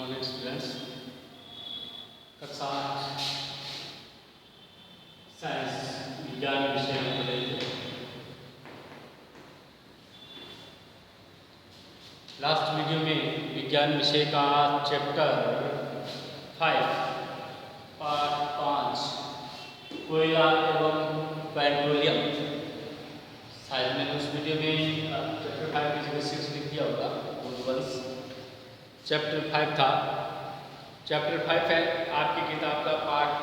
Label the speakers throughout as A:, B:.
A: Morning students. कक्षा science विज्ञान विषय में पढ़ेंगे। लास्ट वीडियो में विज्ञान विषय का चैप्टर 5 पार्ट 5 कोयला एवं पेट्रोलियम, शायद मैंने उस वीडियो में चैप्टर 5 की जगह 6 लिख दिया होगा। वंश चैप्टर 5 था। चैप्टर 5 है आपकी किताब का पार्ट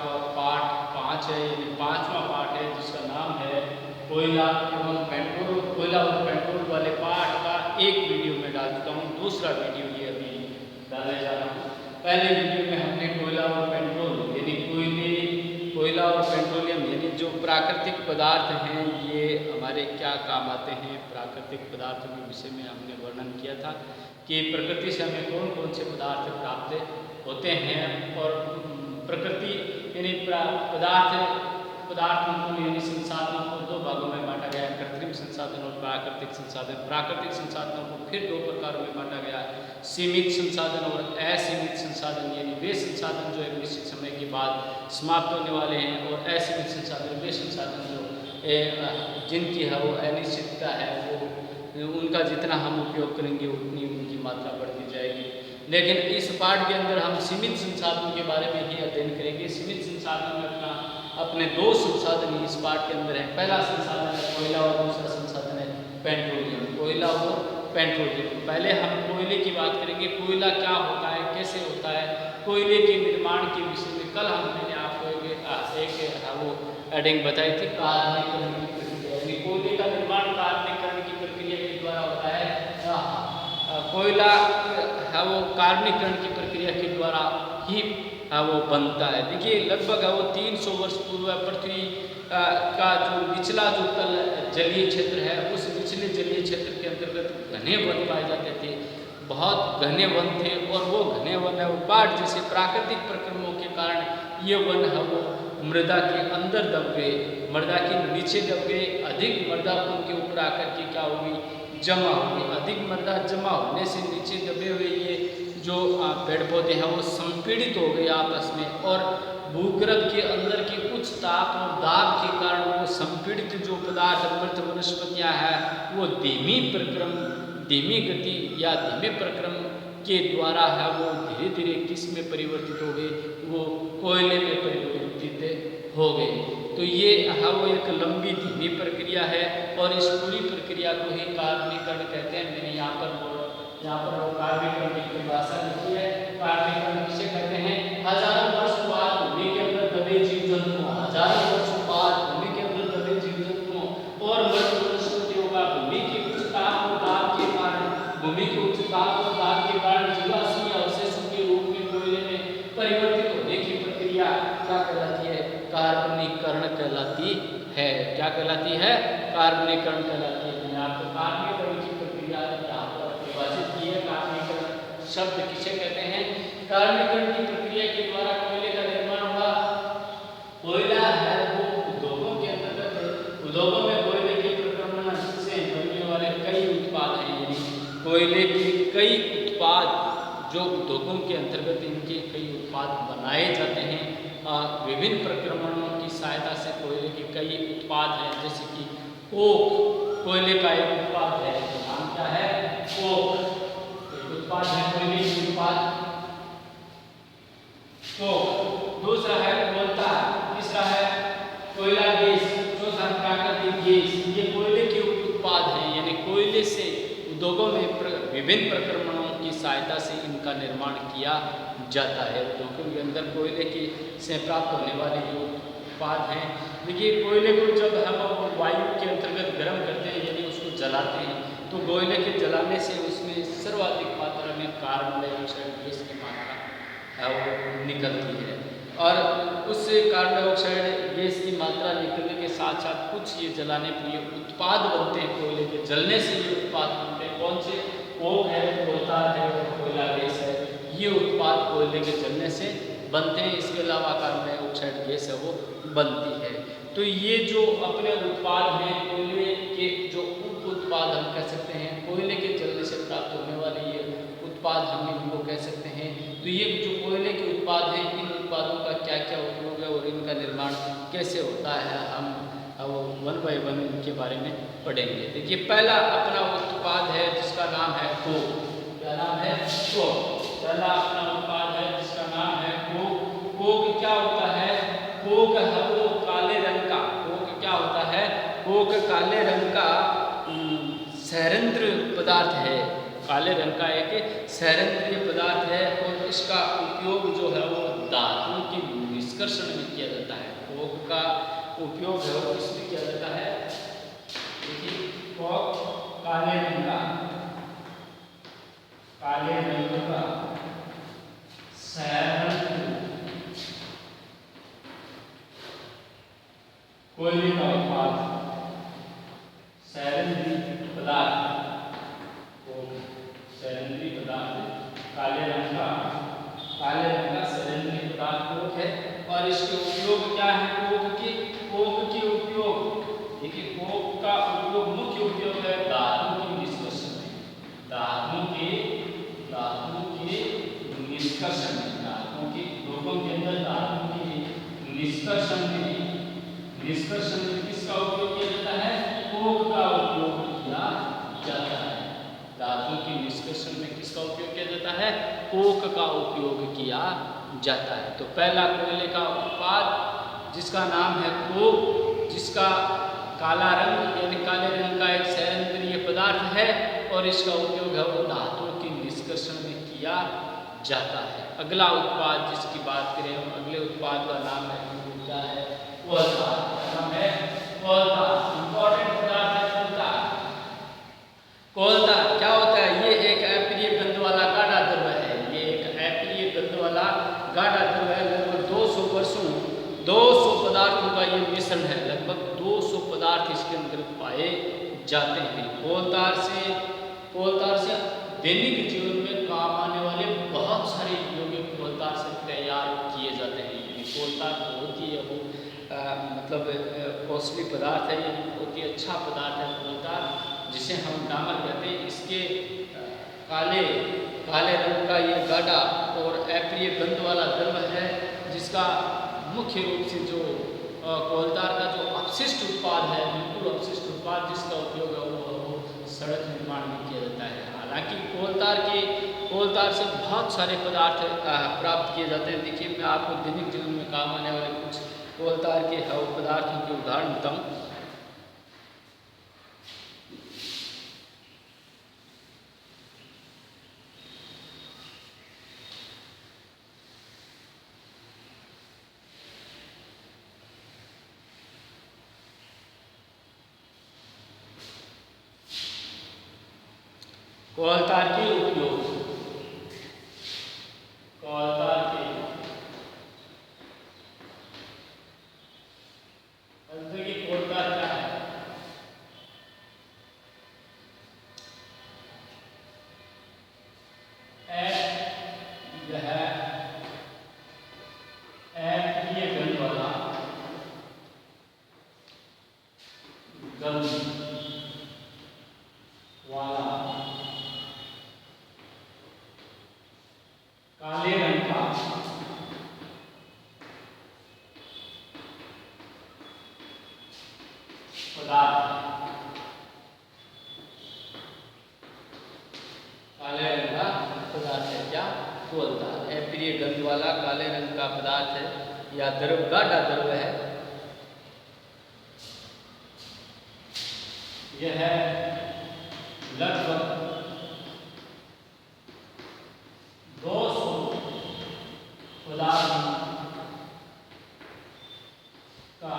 A: 5 है, यानी 5वां पार्ट है, जिसका नाम है कोयला एवं पेट्रोल। कोयला और पेट्रोल वाले पार्ट का एक वीडियो में डाल चुका हूँ, दूसरा वीडियो ये अभी डालने जा रहा हूँ। पहले वीडियो में हमने कोयला और पेट्रोल यानी कोयला और पेट्रोलियम यानी जो प्राकृतिक पदार्थ हैं ये हमारे क्या काम आते हैं, प्राकृतिक पदार्थों के विषय में हमने वर्णन किया था कि प्रकृति से हमें कौन कौन से पदार्थ प्राप्त होते हैं। और प्रकृति यानी पदार्थों यानी संसाधनों को दो भागों में बांटा गया है, कृत्रिम संसाधन और प्राकृतिक संसाधन। प्राकृतिक संसाधनों को फिर दो प्रकारों में बांटा गया है, सीमित संसाधन और असीमित संसाधन। यानी वे संसाधन जो एक निश्चित समय के बाद समाप्त होने वाले हैं, और असीमित संसाधन वे संसाधन जो जिनकी है वो अनिश्चितता है, वो उनका जितना हम उपयोग करेंगे उतनी उनकी मात्रा बढ़ती जाएगी। लेकिन इस पाठ के अंदर हम सीमित संसाधनों के बारे में ही अध्ययन करेंगे। सीमित संसाधन में अपने दो संसाधन इस पाठ के अंदर है। पहला संसाधन है कोयला और दूसरा संसाधन है पेट्रोलियम। कोयला और पेट्रोलियम। पहले हम कोयले की बात करेंगे। कोयला क्या होता है, कैसे होता है, कोयले के निर्माण के विषय में कल मैंने आपको एक वो एडिंग बताई थी, कार्बनीकरण की प्रक्रिया। कोयले का निर्माण कार्बनीकरण की प्रक्रिया के द्वारा होता है। कोयला है वो कार्बनीकरण की प्रक्रिया के द्वारा ही वो बनता है। देखिए लगभग वो 300 वर्ष पूर्व पृथ्वी का जो निचला जो तल जलीय क्षेत्र है, उस निचले जलीय क्षेत्र के अंतर्गत घने वन पाए जाते थे, बहुत घने वन थे। और वो घने वन है वो बाढ़ जैसे प्राकृतिक प्रक्रमों के कारण ये वन है वो मृदा के अंदर दब गए, मृदा के नीचे दब गए। अधिक मृदा उनके ऊपर आकर के क्या हुई, जमा हुई। अधिक मृदा जमा होने से नीचे दबे हुए ये जो पेड़ पौधे हैं वो संपीड़ित हो गए आपस में, और भूगर्भ के अंदर की उच्च ताप और दाब के कारण वो संपीड़ित जो पदार्थ मृत वनस्पतियाँ हैं वो धीमी गति या धीमे प्रक्रम के द्वारा है वो धीरे धीरे किस में परिवर्तित हो गए, वो कोयले में परिवर्तित हो गए। तो ये है वो एक लंबी धीमी प्रक्रिया है, और इस पूरी प्रक्रिया को ही कार्बनीकरण कहते हैं। मैंने यहाँ पर वो कार्बनीकरण की परिभाषा लिखी है। कार्बनीकरण किसे कहते हैं, हजारों वर्ष बाद भूमि के अंदर दबे जीव जंतुओं, हजारों वर्ष बाद भूमि के अंदर दबे जीव जंतुओं और मृत वनस्पतियों का भूमि के उच्च ताप और दाब के कारण जीवाश्मीय अवशेषों के रूप में कोयले में परिवर्तित होने की प्रक्रिया क्या कहलाती है, कार्बनीकरण कहलाती है। क्या कहलाती है, कार्बनीकरण कहलाती है। मैंने आपको कार्बनीकरण की प्रक्रिया यहाँ पर परिभाषित की है। कार्बनीकरण शब्द किसे कहते हैं, कार्बनीकरण की प्रक्रिया के द्वारा कोयले का निर्माण हुआ। कोयला है वो उद्योगों के अंतर्गत है। उद्योगों में कोयले के प्रक्रमण से बनने वाले कई उत्पाद हैं, यानी कोयले के कई उत्पाद जो उद्योगों के अंतर्गत इनके कई उत्पाद बनाए जाते हैं। विभिन्न प्रक्रमणों की सहायता से कोयले के कई उत्पाद हैं, जैसे कि कोक कोयले का एक उत्पाद है। नाम क्या है, कोक एक उत्पाद है, कोयले के उत्पाद कोक। दूसरा है कोलता, तीसरा है कोयला गैस, चौथा प्राकृतिक गैस। ये कोयले के उत्पाद हैं, यानी कोयले से उद्योगों में विभिन्न प्रक्रमणों की सहायता से इनका निर्माण किया जाता है। उद्योगों के अंदर कोयले के से प्राप्त होने वाले जो उत्पाद हैं। देखिए कोयले को जब हम वायु के अंतर्गत गर्म करते हैं, यानी उसको जलाते हैं, तो कोयले के जलाने से उसमें सर्वाधिक मात्रा में कार्बन डाइऑक्साइड गैस की मात्रा वो निकलती है। और उस कार्बन डाइऑक्साइड गैस की मात्रा निकलने के साथ साथ कुछ ये जलाने पर ये उत्पाद बनते हैं। कोयले के जलने से ये उत्पाद बनते हैं। कौन से, कोक है, कोलता है और कोयला गैस है। ये उत्पाद कोयले के जलने से बनते हैं। इसके अलावा कार्बन डाइऑक्साइड गैस है वो बनती है। तो ये जो अपने उत्पाद हैं कोयले के, जो उप उत्पाद हम कह सकते हैं, कोयले के जलने से प्राप्त होने वाले ये उत्पाद हम इनको कह सकते हैं। तो ये जो कोयले के उत्पाद हैं, इन उत्पादों का क्या क्या उपयोग है और इनका निर्माण कैसे होता है, हम वो 1 बाय 1 इनके बारे में पढ़ेंगे। देखिए, पहला अपना उत्पाद है जिसका नाम है कोक। क्या नाम है? कोक। पहला अपना उत्पाद है जिसका नाम है कोक। कोक क्या होता है? कोक है वो काले रंग का, कोक क्या होता है? कोक काले रंग का सैरंध्र पदार्थ है, काले रंग का एक सैरंध्रीय पदार्थ है और इसका उपयोग जो है वो धातुओं के निष्कर्षण में किया जाता है। कोक का उपयोग है वो किसमें किया जाता है? देखिए, कोक काले रंग का, काले रंग का सैरंध्र कोयले का उत्पाद, सैरंध्रीय पदार्थ, सैरंध्रीय पदार्थ काले रंग का सैरंध्रीय पदार्थ कोक है। और इसके उपयोग क्या है? कोक के उपयोग, देखिए, कोक का उपयोग, मुख्य उपयोग है धातु के निष्कर्षण में, धातु के निष्कर्षण में, धातु के लोगों के अंदर धातु के निष्कर्षण में किसका उपयोग किया जाता है? कोक का उपयोग किया जाता है। धातु के निष्कर्षण में किसका उपयोग किया जाता है? कोक का उपयोग किया जाता है। तो पहला कोयले का उत्पाद जिसका नाम है कोक, जिसका काला रंग यानी काले रंग का एक सैरंध्रीय पदार्थ है और इसका उपयोग है वो धातु के निष्कर्षण में किया जाता है। अगला उत्पाद जिसकी बात करें, अगले उत्पाद का नाम है, क्या है? कोलतार। नाम है कोलतार। इंपॉर्टेंट पदार्थ है कोलतार। कोलतार क्या होता है? ये एक अप्रिय गंध वाला गाढ़ा द्रव है। ये एक अप्रिय गंध वाला गाढ़ा द्रव है। लगभग 200 पदार्थों का ये मिश्रण है। लगभग 200 पदार्थ इसके अंदर पाए जाते हैं। कोलतार से दैनिक जीवन में काम आने वाले बहुत सारे यौगिक कोलतार से तैयार किए जाते हैं। यानी कोलतार बहुत ही वो मतलब कॉस्टली पदार्थ है, ये बहुत ही अच्छा पदार्थ है कोलतार, जिसे हम डामर कहते हैं। इसके काले रंग का ये गाढ़ा और अप्रिय गंध वाला द्रव है, जिसका मुख्य रूप से जो कोलतार का जो अपशिष्ट उत्पाद है, बिल्कुल अपशिष्ट उत्पाद, जिसका उपयोग है वो सड़क निर्माण में किया जाता है। हालांकि कोलतार से बहुत सारे पदार्थ प्राप्त किए जाते हैं। देखिए, मैं आपको दैनिक जीवन में काम आने वाले कुछ कोलतार के पदार्थों के उदाहरण देता हूँ। कोलतार के उपयोग, कोलतार के कोलतार क्या है? अप्रिय गंध वाला काले रंग का पदार्थ, काले रंग का पदार्थ है क्या? कोलतार। अप्रिय गंध वाला काले रंग का पदार्थ है या द्रव, गाढ़ा द्रव है। यह है लगभग 200 पदार्थ का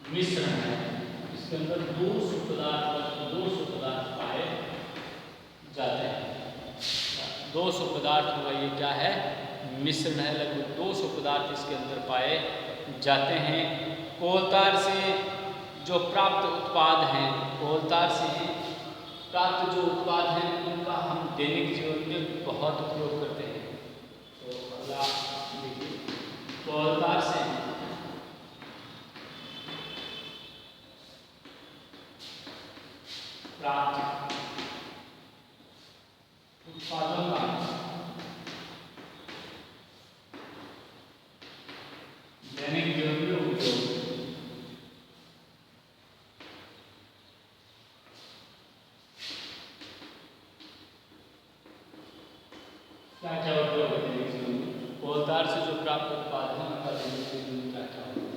A: मिश्रण है। इसके अंदर 200 पदार्थ पाए जाते हैं। 200 पदार्थ हुआ, ये क्या है? मिश्रण है। लगभग 200 पदार्थ इसके अंदर पाए जाते हैं। कोलतार से जो प्राप्त उत्पाद हैं, कोलतार से प्राप्त जो उत्पाद हैं, उनका हम दैनिक जीवन में बहुत उपयोग करते हैं। तो अगला देखिए, कोलतार से प्राप्त संसाधनों का दैनिक जीवन में उपयोग। क्या क्या उपयोग है दैनिक जीवन में? कोलतार से जो प्राप्त उत्पाद है उनका दैनिक जीवन में क्या क्या उपयोग?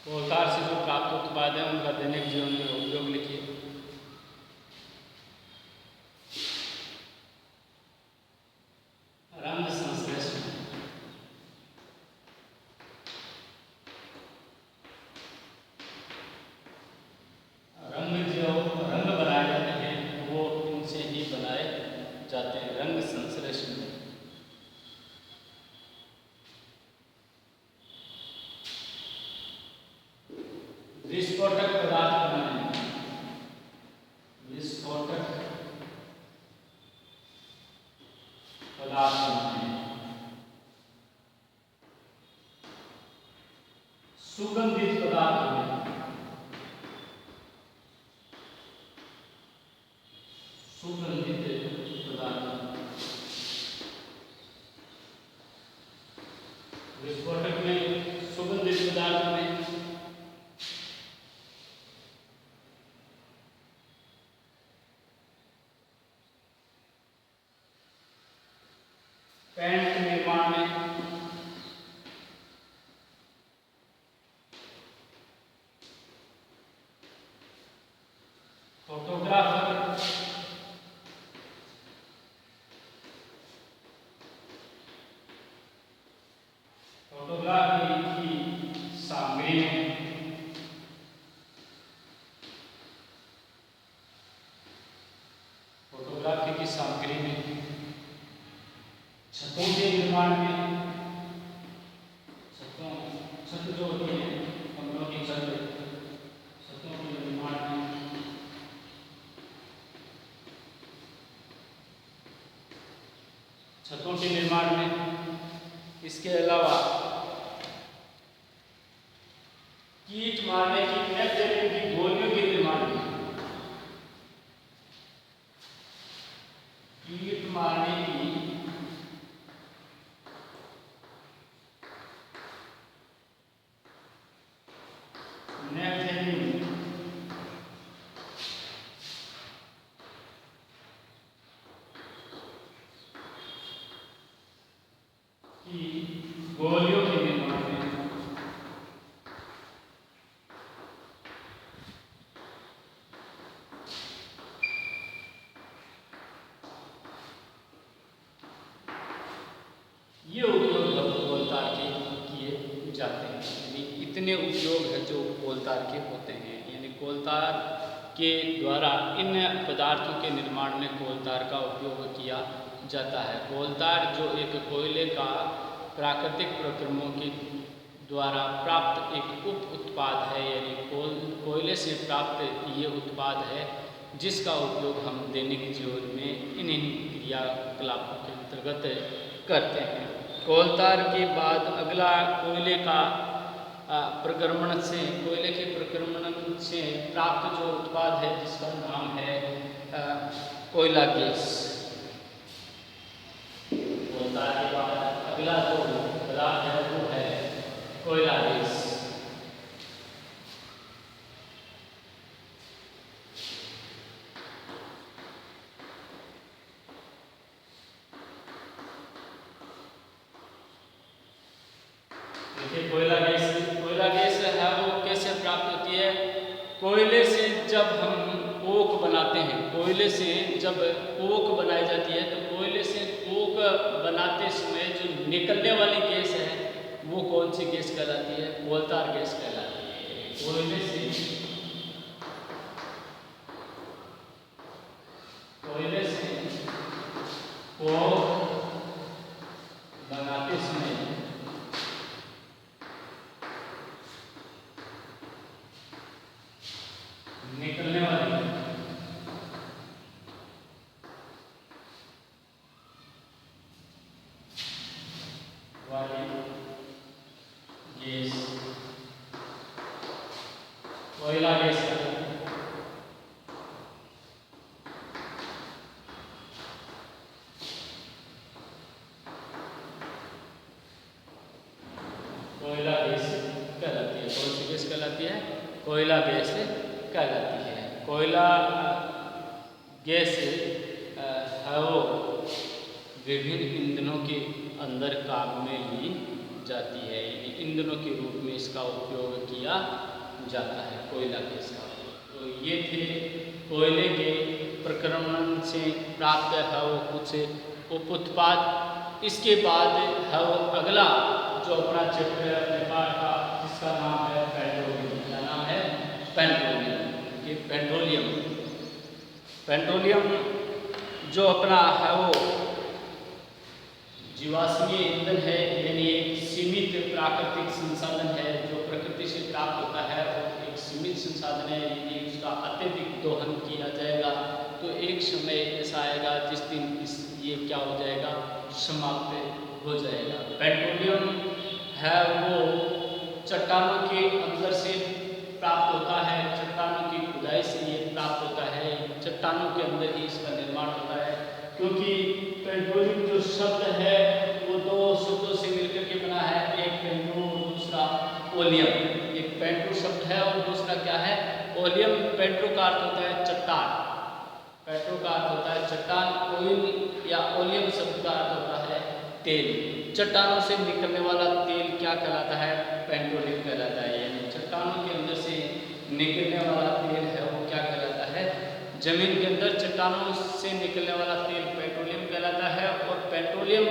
A: कोलतार से जो प्राप्त उत्पाद है उनका दैनिक जीवन में उपयोग लिखिए। रंग संश्लेषण, रंग जो रंग बनाए जाते हैं वो इनसे ही बनाए जाते हैं। रंग संश्लेषण, विस्फोटक पदार्थ बनाने, विस्फोटक पदार्थ बनाने, सुगंधित पदार्थ बनाने, सुगंधित पदार्थ, विस्फोटक में सुगंधित पदार्थ में पेंट निर्माण में फोटोग्राफर, फोटोग्राफी की सामग्री में, फोटोग्राफी की सामग्री में, छतों के निर्माण में, छत जो होती है कमरों की छतों के निर्माण में, छतों के निर्माण में। इसके अलावा कीट मारने की नेफ्थेलिन की गोलियों के निर्माण में, कीट मारने की नेफ्थेलिन की गोलियों के निर्माण में, ये उपयोग कोलतार के किए जाते हैं। यानी इतने उपयोग है जो कोलतार के होते हैं। यानी कोलतार के द्वारा इन पदार्थों के निर्माण में कोलतार का उपयोग किया जाता है। कोलतार जो एक कोयले का प्राकृतिक प्रक्रमों के द्वारा प्राप्त एक उप उत्पाद है, यानी कोयले से प्राप्त ये उत्पाद है जिसका उपयोग हम दैनिक जीवन में इन क्रियाकलापों के अंतर्गत करते हैं। कोलतार के बाद अगला कोयले का प्रक्रमण से, कोयले के प्रक्रमण से प्राप्त जो उत्पाद है जिसका नाम है कोयला गैस। कोलतार के बाद अगला जो पदार्थ है वो है कोयला गैस। देखिए कोयला गैस है वो कैसे प्राप्त होती है? कोयले से जब हम कोक बनाते हैं, कोयले से जब कोक बनाई जाती है तो कोयले से कोक बनाते समय जो निकलने वाली गैस है वो कौन सी गैस कहलाती है? कोलतार गैस कहलाती है। कोयले से कोक बनाते समय कोयला गैस कोयला गैस कहलाती है। कौन सी गैस कहलाती है? कोयला गैस कहलाती है। कोयला गैस है वो विभिन्न ईंधनों के अंदर काम में ली जाती है, यानी ईंधनों के रूप में इसका उपयोग किया जाता है कोयला गैस का। तो ये थे कोयले के प्रक्रमण से प्राप्त है वो कुछ उप उत्पाद। इसके बाद है वो अगला जो अपना चैप्टर है अपने पाठ का, जिसका नाम है पेट्रोलियम। क्या नाम है? पेट्रोलियम। ये पेट्रोलियम जो अपना है वो जीवाश्मीय ईंधन है, यानी एक सीमित प्राकृतिक संसाधन है जो प्रकृति से प्राप्त होता है और एक सीमित संसाधन है। यदि उसका अत्यधिक दोहन किया जाएगा तो एक समय ऐसा आएगा जिस दिन ये क्या हो जाएगा? समाप्त हो जाएगा। पेट्रोलियम है वो चट्टानों के अंदर से प्राप्त होता है, चट्टानों की खुदाई से ये प्राप्त होता है, चट्टानों के अंदर ही इसका निर्माण होता है। क्योंकि पेट्रोलियम जो शब्द है वो दो शब्दों से मिलकर के बना है, एक पेट्रो और दूसरा ओलियम। एक पेट्रो शब्द है और दूसरा क्या है? ओलियम। पेट्रो का अर्थ होता है चट्टान, पेट्रो का अर्थ होता है चट्टान, ऑयल या ओलियम शब्द का अर्थ होता है तेल। चट्टानों से निकलने वाला तेल क्या कहलाता है? पेट्रोलियम कहलाता है। यानी चट्टानों के अंदर से निकलने वाला तेल है वो क्या कहलाता है? जमीन के अंदर चट्टानों से निकलने वाला तेल पेट्रोलियम कहलाता है। और पेट्रोलियम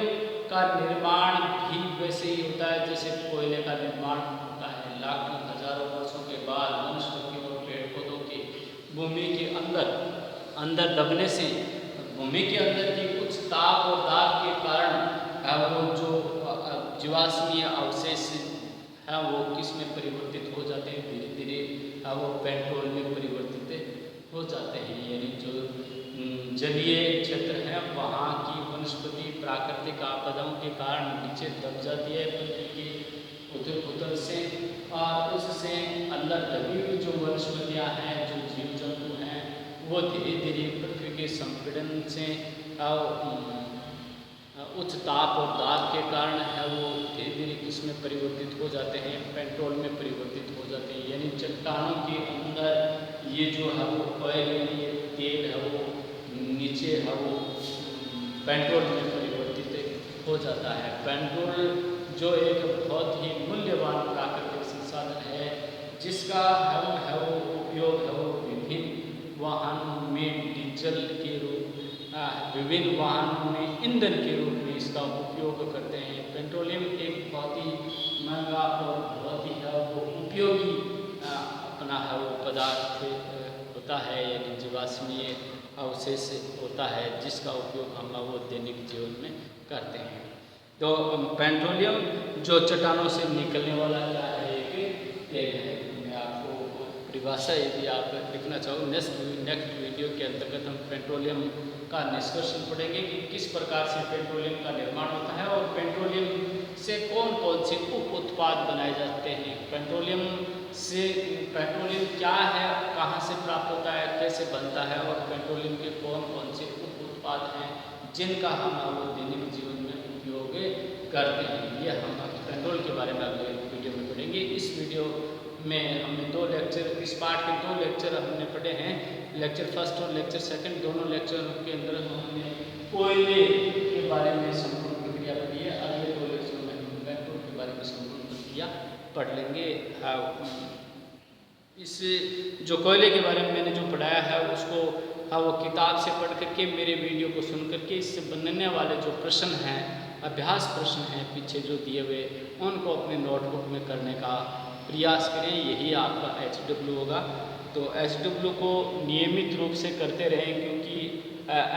A: का निर्माण भी वैसे ही होता है जैसे कोयले का निर्माण होता है। लाखों हजारों वर्षों के बाद वनस्पति और पेड़ पौधों के भूमि के अंदर दबने से भूमि के अंदर की कुछ ताप और दाब के कारण वो जो जीवाश्मीय अवशेष है वो किस में परिवर्तित हो जाते हैं? धीरे धीरे वो पेट्रोल में परिवर्तित हो जाते हैं। यानी जो जलीय क्षेत्र है वहाँ की वनस्पति प्राकृतिक आपदाओं के कारण नीचे दब जाती है पृथ्वी के उथल-पुथल से, और उससे अंदर दबी हुई जो वनस्पतियाँ हैं, जो जीव जंतु हैं, वो धीरे धीरे पृथ्वी के संपीड़न से उच्च ताप और दाब के कारण है वो धीरे धीरे किसमें परिवर्तित हो जाते हैं? पेट्रोल में परिवर्तित हो जाते हैं। यानी चट्टानों के अंदर ये जो है वो ऑयल यानी ये तेल है वो नीचे है वो पेट्रोल में परिवर्तित हो जाता है। पेट्रोल जो एक बहुत ही मूल्यवान प्राकृतिक संसाधन है जिसका है वो उपयोग है वो विभिन्न वाहनों में डीजल के रूप, विभिन्न वाहनों में ईंधन के रूप में इसका उपयोग करते हैं। पेट्रोलियम एक बहुत ही महंगा और बहुत ही है वो उपयोगी अपना है वो पदार्थ होता है, यानी जीवाश्मीय अवशेष होता है जिसका उपयोग हम वो दैनिक जीवन में करते हैं। तो पेट्रोलियम जो चट्टानों से निकलने वाला क्या है? एक तेल है। मैं आपको परिभाषा यदि आप लिखना चाहो नेक्स्ट वीडियो के अंतर्गत हम पेट्रोलियम का निष्कर्षण पढ़ेंगे कि किस प्रकार से पेट्रोलियम का निर्माण होता है और पेट्रोलियम से कौन कौन से उप उत्पाद बनाए जाते हैं। पेट्रोलियम क्या है, कहाँ से प्राप्त होता है, कैसे बनता है और पेट्रोलियम के कौन कौन से उप उत्पाद हैं जिनका हम वो दैनिक जीवन में उपयोग करते हैं। ये हम पेट्रोल के बारे में अगले वीडियो में पढ़ेंगे। इस वीडियो में हमने दो लेक्चर, इस पार्ट के दो लेक्चर हमने पढ़े हैं, लेक्चर फर्स्ट और लेक्चर सेकंड। दोनों लेक्चर के अंदर हमने कोयले के बारे में संपूर्ण प्रक्रिया पढ़ी है। अगले दो लेक्चर में हम पेट्रोल के बारे में संपूर्ण प्रक्रिया पढ़ लेंगे। इस जो कोयले के बारे में मैंने जो पढ़ाया है उसको वो किताब से पढ़ करके, मेरे वीडियो को सुन करके इससे बनने वाले जो प्रश्न हैं, अभ्यास प्रश्न हैं पीछे जो दिए हुए, उनको अपने नोटबुक में करने का प्रयास करें। यही आपका HW होगा। तो HW को नियमित रूप से करते रहें क्योंकि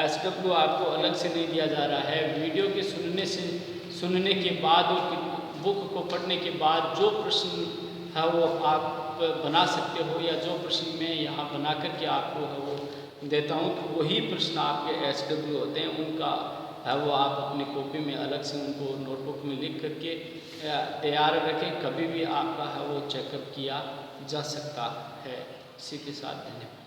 A: HW आपको अलग से नहीं दिया जा रहा है। वीडियो के सुनने के बाद और बुक को पढ़ने के बाद जो प्रश्न है वो आप बना सकते हो, या जो प्रश्न मैं यहाँ बना करके आपको है वो देता हूँ, तो वही प्रश्न आपके HW होते हैं। उनका है वो आप अपनी कॉपी में अलग से उनको नोटबुक में लिख करके तैयार रखें। कभी भी आपका है वो चेकअप किया जा सकता है। इसी के साथ धन्यवाद।